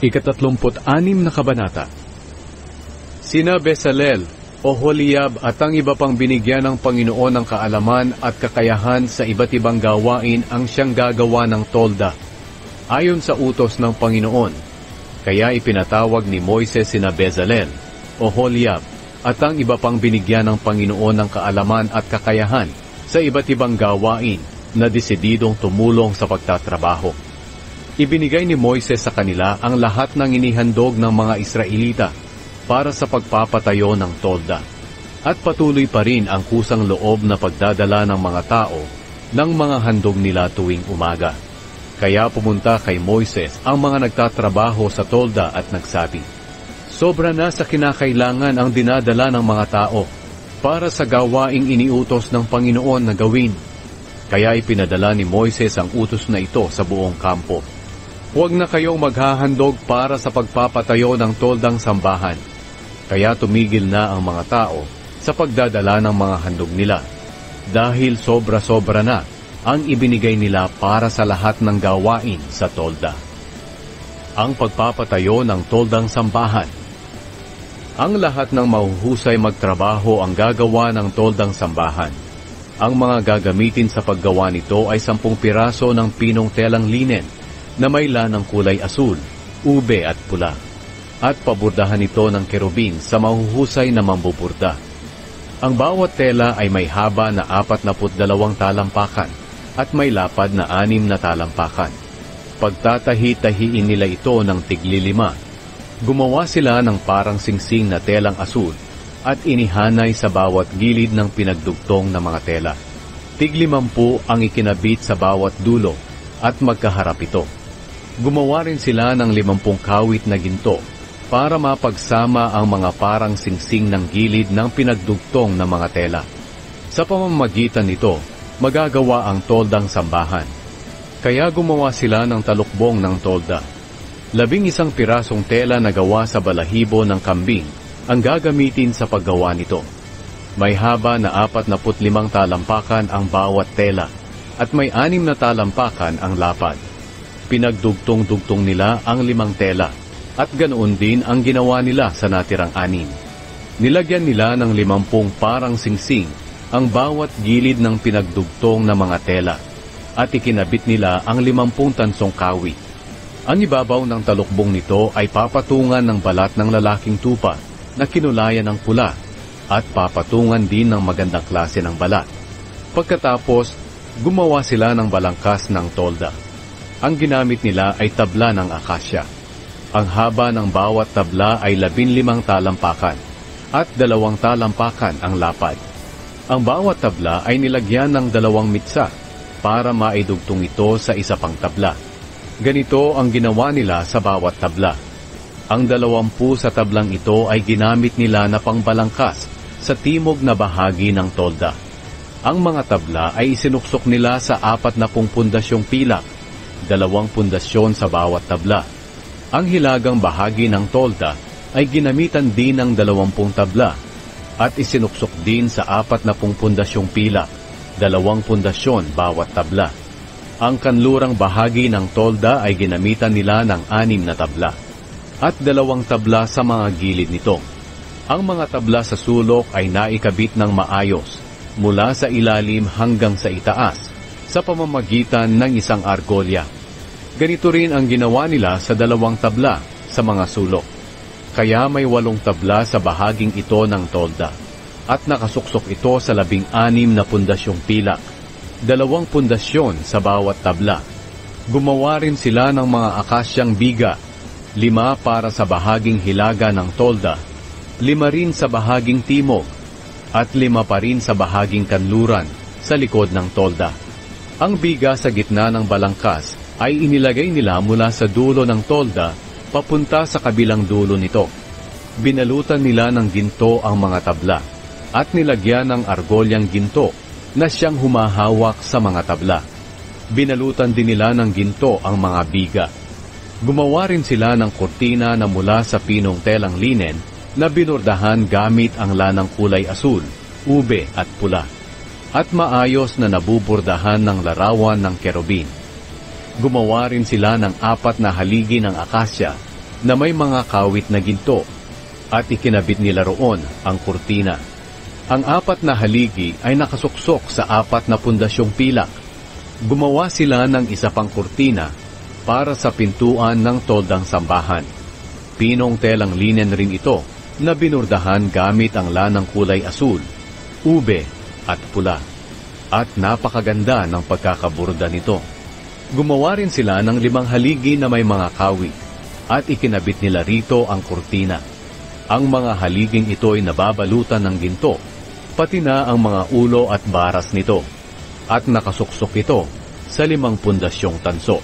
Ika-36 na kabanata. Sina Bezalel, Oholiab at ang iba pang binigyan ng Panginoon ng kaalaman at kakayahan sa iba't ibang gawain ang siyang gagawa ng tolda, ayon sa utos ng Panginoon. Kaya ipinatawag ni Moises sina Bezalel, Oholiab at ang iba pang binigyan ng Panginoon ng kaalaman at kakayahan sa iba't ibang gawain na desididong tumulong sa pagtatrabaho. Ibinigay ni Moises sa kanila ang lahat ng inihandog ng mga Israelita para sa pagpapatayo ng tolda. At patuloy pa rin ang kusang loob na pagdadala ng mga tao ng mga handog nila tuwing umaga. Kaya pumunta kay Moises ang mga nagtatrabaho sa tolda at nagsabi, "Sobra na sa kinakailangan ang dinadala ng mga tao para sa gawaing iniutos ng Panginoon na gawin." Kaya ipinadala ni Moises ang utos na ito sa buong kampo. "Huwag na kayong maghahandog para sa pagpapatayo ng toldang sambahan." Kaya tumigil na ang mga tao sa pagdadala ng mga handog nila, dahil sobra-sobra na ang ibinigay nila para sa lahat ng gawain sa tolda. Ang pagpapatayo ng toldang sambahan. Ang lahat ng mahuhusay magtrabaho ang gagawa ng toldang sambahan. Ang mga gagamitin sa paggawa nito ay 10 piraso ng pinong telang linen na may lanang kulay asul, ube at pula, at paburdahan ito ng kerubin sa mahuhusay na mambuburda. Ang bawat tela ay may haba na 42 talampakan at may lapad na 6 na talampakan. Pagtatahi-tahiin nila ito ng tigli-5. Gumawa sila ng parang singsing na telang asul at inihanay sa bawat gilid ng pinagdugtong na mga tela. Tig-50 ang ikinabit sa bawat dulo at magkaharap ito. Gumawa rin sila ng 50 kawit na ginto para mapagsama ang mga parang singsing ng gilid ng pinagdugtong na mga tela. Sa pamamagitan nito, magagawa ang toldang sambahan. Kaya gumawa sila ng talukbong ng tolda. 11 pirasong tela na gawa sa balahibo ng kambing ang gagamitin sa paggawa nito. May haba na 45 talampakan ang bawat tela at may 6 na talampakan ang lapad. Pinagdugtong-dugtong nila ang 5 tela at ganoon din ang ginawa nila sa natirang 6. Nilagyan nila ng 50 parang singsing ang bawat gilid ng pinagdugtong na mga tela at ikinabit nila ang 50 tansong kawit. Ang ibabaw ng talukbong nito ay papatungan ng balat ng lalaking tupa na kinulayan ng pula at papatungan din ng magandang klase ng balat. Pagkatapos, gumawa sila ng balangkas ng tolda. Ang ginamit nila ay tabla ng akasya. Ang haba ng bawat tabla ay 15 talampakan at 2 talampakan ang lapad. Ang bawat tabla ay nilagyan ng 2 mitsa para maidugtong ito sa isa pang tabla. Ganito ang ginawa nila sa bawat tabla. Ang 20 sa tablang ito ay ginamit nila na pangbalangkas sa timog na bahagi ng tolda. Ang mga tabla ay isinuksok nila sa 40 pundasyong pilak, 2 pundasyon sa bawat tabla. Ang hilagang bahagi ng tolda ay ginamitan din ng 20 tabla at isinuksok din sa 40 pundasyong pilak, 2 pundasyon bawat tabla. Ang kanlurang bahagi ng tolda ay ginamitan nila ng 6 na tabla at 2 tabla sa mga gilid nito. Ang mga tabla sa sulok ay naikabit ng maayos mula sa ilalim hanggang sa itaas sa pamamagitan ng isang argolya. Ganito rin ang ginawa nila sa 2 tabla sa mga sulok. Kaya may 8 tabla sa bahaging ito ng tolda at nakasuksok ito sa 16 na pundasyong pilak, 2 pundasyon sa bawat tabla. Gumawa rin sila ng mga akasyang biga, 5 para sa bahaging hilaga ng tolda, 5 rin sa bahaging timog, at 5 pa rin sa bahaging kanluran sa likod ng tolda. Ang biga sa gitna ng balangkas ay inilagay nila mula sa dulo ng tolda papunta sa kabilang dulo nito. Binalutan nila ng ginto ang mga tabla at nilagyan ng argolyang ginto na siyang humahawak sa mga tabla. Binalutan din nila ng ginto ang mga biga. Gumawa rin sila ng kurtina na mula sa pinong telang linen na binurdahan gamit ang lanang kulay asul, ube at pula, at maayos na nabuburdahan ng larawan ng kerubin. Gumawa rin sila ng 4 na haligi ng akasya na may mga kawit na ginto at ikinabit nila roon ang kurtina. Ang 4 na haligi ay nakasuksok sa 4 na pundasyong pilak. Gumawa sila ng isa pang kurtina para sa pintuan ng toldang sambahan. Pinong telang linen rin ito na binurdahan gamit ang lanang kulay asul, ube at pula. At napakaganda ng pagkakaburda nito. Gumawa rin sila ng 5 haligi na may mga kawit at ikinabit nila rito ang kurtina. Ang mga haliging ito ay nababalutan ng ginto, pati na ang mga ulo at baras nito, at nakasuksok ito sa 5 pundasyong tanso.